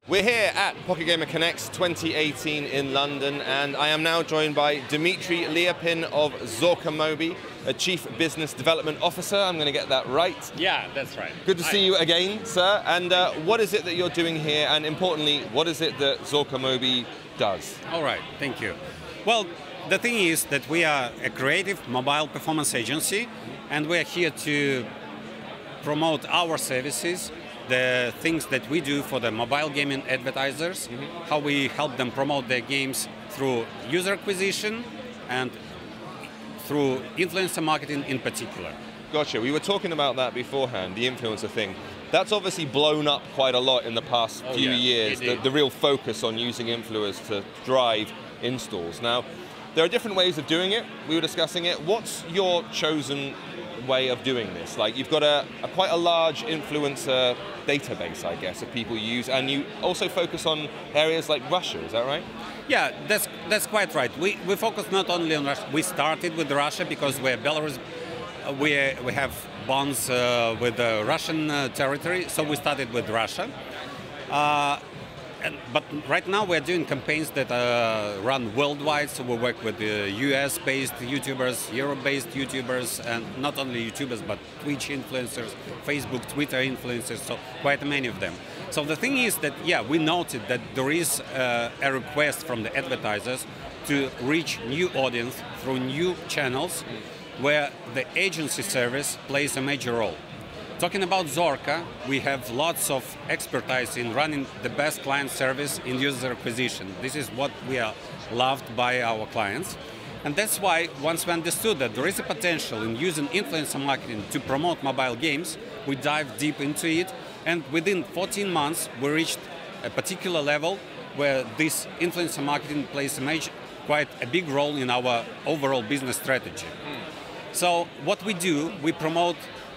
We're here at Pocket Gamer Connects 2018 in London, and I am now joined by Dmitry Liapin of ZorkaMobi, a Chief Business Development Officer. I'm going to get that right. Yeah, that's right. Good to see you again, sir. And what is it that you're doing here? And importantly, what is it that ZorkaMobi does? All right, thank you. Well, the thing is that we are a creative mobile performance agency, and we're here to promote our services, the things that we do for the mobile gaming advertisers, how we help them promote their games through user acquisition and through influencer marketing in particular. Gotcha. We were talking about that beforehand, the influencer thing. That's obviously blown up quite a lot in the past few years, the real focus on using influencers to drive installs. Now, there are different ways of doing it. We were discussing it. What's your chosen way of doing this? Like, you've got quite a large influencer database, I guess, of people you use, and you also focus on areas like Russia, is that right? Yeah, that's quite right. We focus not only on Russia. We started with Russia because we're Belarus. We have bonds with the Russian territory, so we started with Russia. But right now we're doing campaigns that run worldwide, so we work with US-based YouTubers, Europe-based YouTubers, and not only YouTubers, but Twitch influencers, Facebook, Twitter influencers, so quite many of them. So the thing is that, yeah, we noted that there is a request from the advertisers to reach new audience through new channels where the agency service plays a major role. Talking about Zorka, we have lots of expertise in running the best client service in user acquisition. This is what we are loved by our clients. And that's why, once we understood that there is a potential in using influencer marketing to promote mobile games, we dived deep into it. And within 14 months, we reached a particular level where this influencer marketing plays quite a big role in our overall business strategy. So what we do, we promote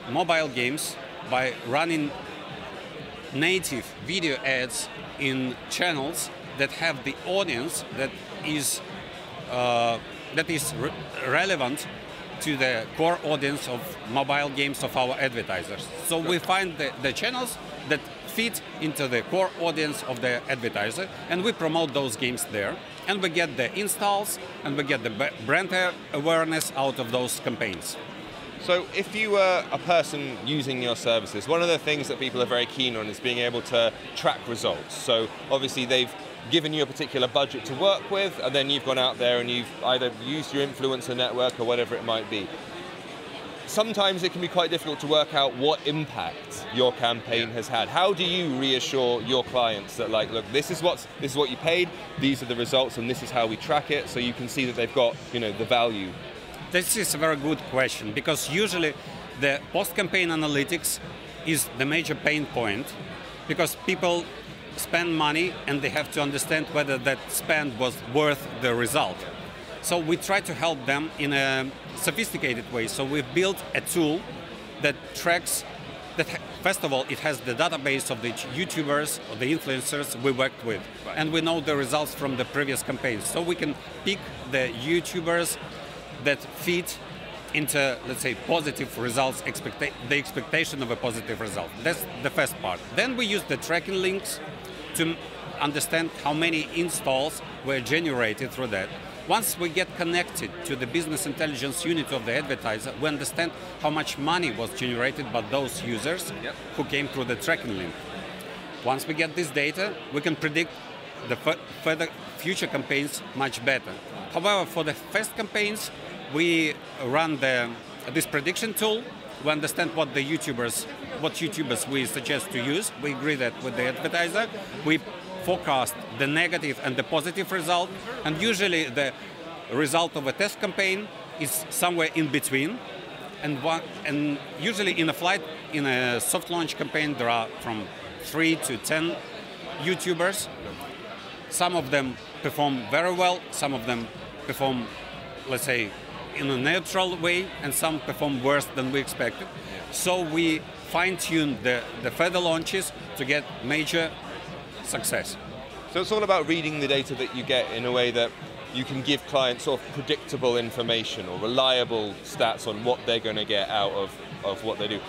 mobile games by running native video ads in channels that have the audience that is relevant to the core audience of mobile games of our advertisers. So we find the channels that fit into the core audience of the advertiser, and we promote those games there. And we get the installs, and we get the brand awareness out of those campaigns. So if you were a person using your services, one of the things that people are very keen on is being able to track results. So obviously they've given you a particular budget to work with, and then you've gone out there and you've either used your influencer network or whatever it might be. Sometimes it can be quite difficult to work out what impact your campaign has had. How do you reassure your clients that, like, look, this is what you paid, these are the results, and this is how we track it, so you can see that they've got, you know, the value? This is a very good question, because usually the post-campaign analytics is the major pain point, because people spend money and they have to understand whether that spend was worth the result. So we try to help them in a sophisticated way. So we've built a tool that tracks, first of all, it has the database of the YouTubers or the influencers we worked with. Right. And we know the results from the previous campaigns. So we can pick the YouTubers that fit into, let's say, positive results, the expectation of a positive result. That's the first part. Then we use the tracking links to understand how many installs were generated through that. Once we get connected to the business intelligence unit of the advertiser, we understand how much money was generated by those users who came through the tracking link. Once we get this data, we can predict the further future campaigns much better. However, for the first campaigns, we run this prediction tool. We understand what YouTubers we suggest to use. We agree that with the advertiser. We forecast the negative and the positive result, and usually the result of a test campaign is somewhere in between. And usually in a soft launch campaign, there are from 3 to 10 YouTubers. Some of them perform very well, some of them perform, let's say, in a neutral way, and some perform worse than we expected. So we fine-tune the further launches to get major success. So it's all about reading the data that you get in a way that you can give clients sort of predictable information or reliable stats on what they're going to get out of what they do.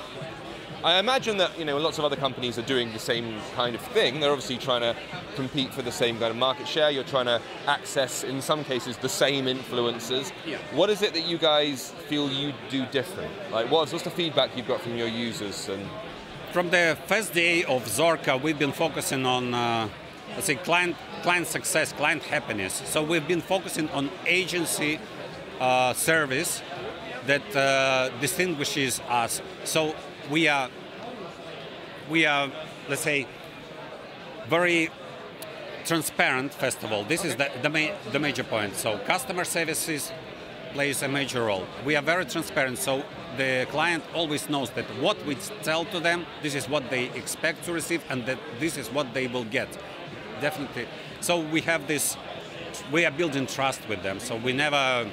I imagine that lots of other companies are doing the same kind of thing. They're obviously trying to compete for the same kind of market share. You're trying to access, in some cases, the same influencers. Yeah. What is it that you guys feel you do different? Like, what's the feedback you've got from your users? And from the first day of Zorka, we've been focusing on, let's say, client success, client happiness. So we've been focusing on agency service that distinguishes us. So we are, let's say, very transparent. First of all, this is the major point. So customer services plays a major role. We are very transparent, so the client always knows that what we tell to them, this is what they expect to receive, and that this is what they will get. Definitely. So we have this. We are building trust with them. So we never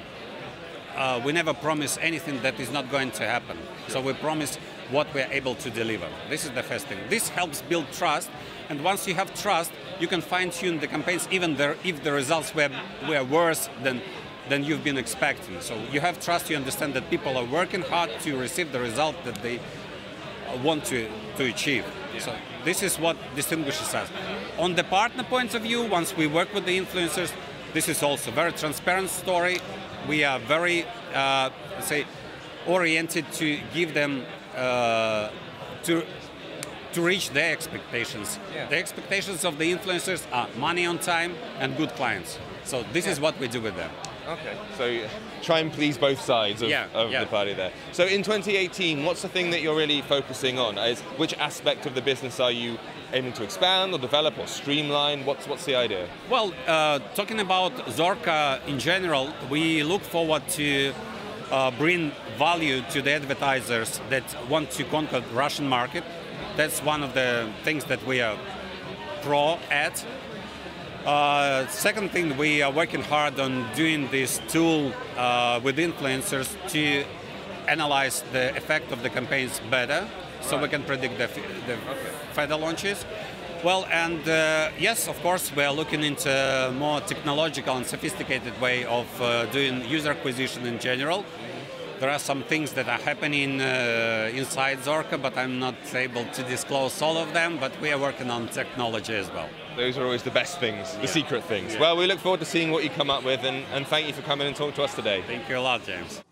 promise anything that is not going to happen. So we promise what we are able to deliver. This is the first thing. This helps build trust, and once you have trust, you can fine-tune the campaigns even if the results were worse than you've been expecting. So you have trust, you understand that people are working hard to receive the result that they want to achieve. Yeah. So this is what distinguishes us. On the partner point of view, once we work with the influencers, this is also a very transparent story. We are very, let's say, oriented to give them, to reach their expectations. Yeah. The expectations of the influencers are money on time and good clients. So this is what we do with them. Okay, so try and please both sides of the party there. So in 2018, what's the thing that you're really focusing on? Which aspect of the business are you aiming to expand or develop or streamline? What's the idea? Well, talking about Zorka in general, we look forward to bring value to the advertisers that want to conquer the Russian market. That's one of the things that we are pro at. Second thing, we are working hard on doing this tool with influencers to analyze the effect of the campaigns better, so we can predict the further launches. Well, and yes, of course, we are looking into a more technological and sophisticated way of doing user acquisition in general. There are some things that are happening inside Zorka, but I'm not able to disclose all of them, but we are working on technology as well. Those are always the best things, the secret things. Yeah. Well, we look forward to seeing what you come up with, and thank you for coming and talking to us today. Thank you a lot, James.